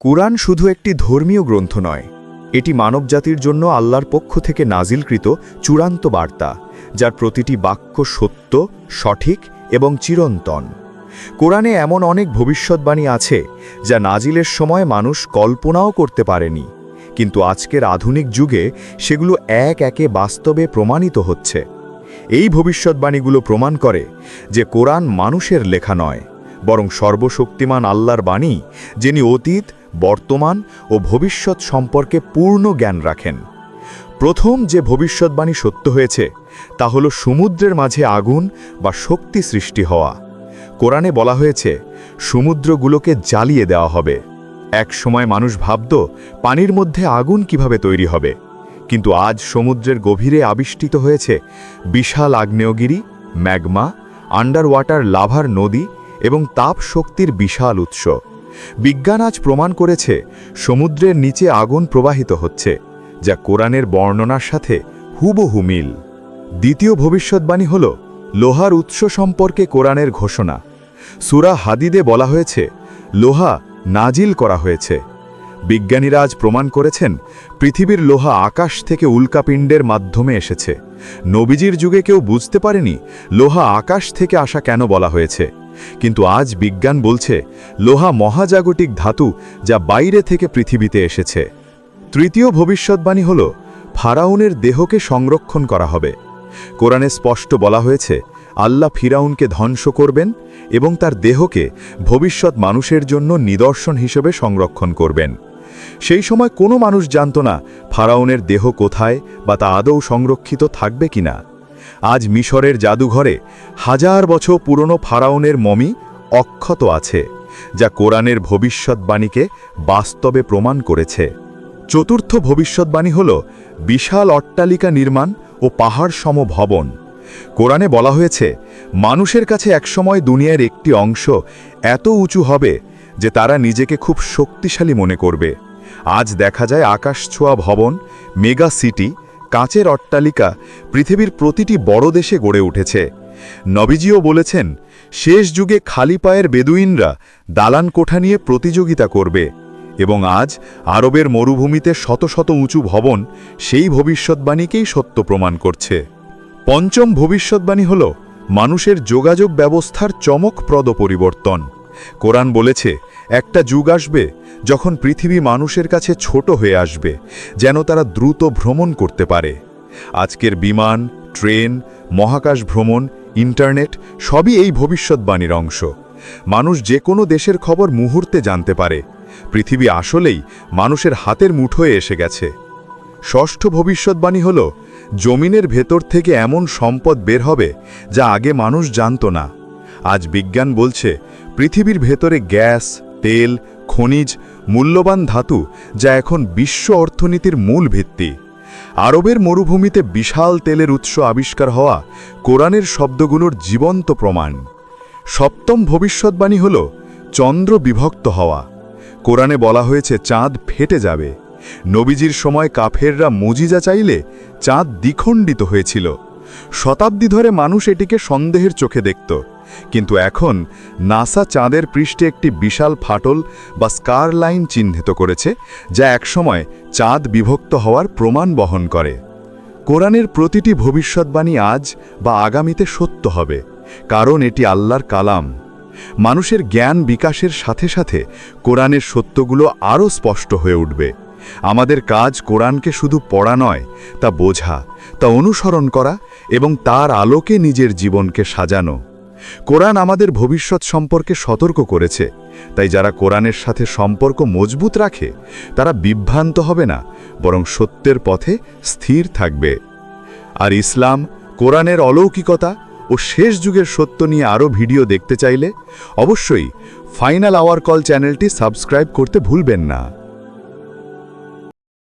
কুরআন শুধু একটি ধর্মীয় গ্রন্থ নয়, এটি মানবজাতির জন্য আল্লাহর পক্ষ থেকে নাজিলকৃত চূড়ান্ত বার্তা, যার প্রতিটি বাক্য সত্য, সঠিক এবং চিরন্তন। কোরআনে এমন অনেক ভবিষ্যৎবাণী আছে যা নাজিলের সময় মানুষ কল্পনাও করতে পারেনি, কিন্তু আজকের আধুনিক যুগে সেগুলো এক একে বাস্তবে প্রমাণিত হচ্ছে। এই ভবিষ্যৎবাণীগুলো প্রমাণ করে যে কোরআন মানুষের লেখা নয়, বরং সর্বশক্তিমান আল্লাহর বাণী, যিনি অতীত, বর্তমান ও ভবিষ্যৎ সম্পর্কে পূর্ণ জ্ঞান রাখেন। প্রথম যে ভবিষ্যৎবাণী সত্য হয়েছে তা হল সমুদ্রের মাঝে আগুন বা শক্তি সৃষ্টি হওয়া। কোরআনে বলা হয়েছে সমুদ্রগুলোকে জ্বালিয়ে দেওয়া হবে। এক সময় মানুষ ভাবত পানির মধ্যে আগুন কিভাবে তৈরি হবে, কিন্তু আজ সমুদ্রের গভীরে আবিষ্কৃত হয়েছে বিশাল আগ্নেয়গিরি, ম্যাগমা, আন্ডার ওয়াটার লাভার নদী এবং তাপ শক্তির বিশাল উৎস। বিজ্ঞান আজ প্রমাণ করেছে সমুদ্রের নিচে আগুন প্রবাহিত হচ্ছে, যা কোরআনের বর্ণনার সাথে হুবহু মিল। দ্বিতীয় ভবিষ্যৎবাণী হল লোহার উৎস সম্পর্কে কোরআনের ঘোষণা। সূরা হাদিদে বলা হয়েছে লোহা নাজিল করা হয়েছে। বিজ্ঞানীরা আজ প্রমাণ করেছেন পৃথিবীর লোহা আকাশ থেকে উল্কাপিণ্ডের মাধ্যমে এসেছে। নবীজির যুগে কেউ বুঝতে পারেনি লোহা আকাশ থেকে আসা কেন বলা হয়েছে, কিন্তু আজ বিজ্ঞান বলছে লোহা মহাজাগতিক ধাতু, যা বাইরে থেকে পৃথিবীতে এসেছে। তৃতীয় ভবিষ্যৎবাণী হল ফারাউনের দেহকে সংরক্ষণ করা হবে। কোরআনে স্পষ্ট বলা হয়েছে আল্লাহ ফিরাউনকে ধ্বংস করবেন এবং তার দেহকে ভবিষ্যৎ মানুষের জন্য নিদর্শন হিসেবে সংরক্ষণ করবেন। সেই সময় কোনো মানুষ জানত না ফারাউনের দেহ কোথায় বা তা আদৌ সংরক্ষিত থাকবে কিনা। আজ মিশরের জাদুঘরে 1000 বছর পুরনো ফারাউনের মমি অক্ষত আছে, যা কোরআনের ভবিষ্যৎবাণীকে বাস্তবে প্রমাণ করেছে। চতুর্থ ভবিষ্যৎবাণী হল বিশাল অট্টালিকা নির্মাণ ও পাহাড় সম ভবন। কোরআনে বলা হয়েছে মানুষের কাছে একসময় দুনিয়ার একটি অংশ এত উঁচু হবে যে তারা নিজেকে খুব শক্তিশালী মনে করবে। আজ দেখা যায় আকাশ ছোঁয়া ভবন, মেগা সিটি, কাঁচের অট্টালিকা পৃথিবীর প্রতিটি বড় দেশে গড়ে উঠেছে। নবীজিও বলেছেন শেষ যুগে খালি পায়ের বেদুইনরা দালান কোঠা নিয়ে প্রতিযোগিতা করবে, এবং আজ আরবের মরুভূমিতে শত শত উঁচু ভবন সেই ভবিষ্যৎবাণীকেই সত্য প্রমাণ করছে। পঞ্চম ভবিষ্যৎবাণী হল মানুষের যোগাযোগ ব্যবস্থার চমকপ্রদ পরিবর্তন। কোরআন বলেছে একটা যুগ আসবে যখন পৃথিবী মানুষের কাছে ছোট হয়ে আসবে, যেন তারা দ্রুত ভ্রমণ করতে পারে। আজকের বিমান, ট্রেন, মহাকাশ ভ্রমণ, ইন্টারনেট সবই এই ভবিষ্যৎবাণীর অংশ। মানুষ যে কোনো দেশের খবর মুহূর্তে জানতে পারে। পৃথিবী আসলেই মানুষের হাতের মুঠোয় এসে গেছে। ষষ্ঠ ভবিষ্যৎবাণী হল জমিনের ভেতর থেকে এমন সম্পদ বের হবে যা আগে মানুষ জানত না। আজ বিজ্ঞান বলছে পৃথিবীর ভেতরে গ্যাস, তেল, খনিজ, মূল্যবান ধাতু, যা এখন বিশ্ব অর্থনীতির মূল ভিত্তি। আরবের মরুভূমিতে বিশাল তেলের উৎস আবিষ্কার হওয়া কোরআনের শব্দগুলোর জীবন্ত প্রমাণ। সপ্তম ভবিষ্যৎবাণী হল চন্দ্র বিভক্ত হওয়া। কোরআনে বলা হয়েছে চাঁদ ফেটে যাবে। নবীজির সময় কাফেররা মুজিজা চাইলে চাঁদ দ্বিখণ্ডিত হয়েছিল। শতাব্দী ধরে মানুষ এটিকে সন্দেহের চোখে দেখত, কিন্তু এখন নাসা চাঁদের পৃষ্ঠে একটি বিশাল ফাটল বা স্কার লাইন চিহ্নিত করেছে, যা একসময় চাঁদ বিভক্ত হওয়ার প্রমাণ বহন করে। কোরআনের প্রতিটি ভবিষ্যৎবাণী আজ বা আগামীতে সত্য হবে, কারণ এটি আল্লাহর কালাম। মানুষের জ্ঞান বিকাশের সাথে সাথে কোরআনের সত্যগুলো আরও স্পষ্ট হয়ে উঠবে। আমাদের কাজ কোরআনকে শুধু পড়া নয়, তা বোঝা, তা অনুসরণ করা এবং তার আলোকে নিজের জীবনকে সাজানো। কোরআন আমাদের ভবিষ্যৎ সম্পর্কে সতর্ক করেছে, তাই যারা কোরআনের সাথে সম্পর্ক মজবুত রাখে তারা বিভ্রান্ত হবে না, বরং সত্যের পথে স্থির থাকবে। আর ইসলাম, কোরআনের অলৌকিকতা ও শেষ যুগের সত্য নিয়ে আরও ভিডিও দেখতে চাইলে অবশ্যই ফাইনাল আওয়ার কল চ্যানেলটি সাবস্ক্রাইব করতে ভুলবেন না।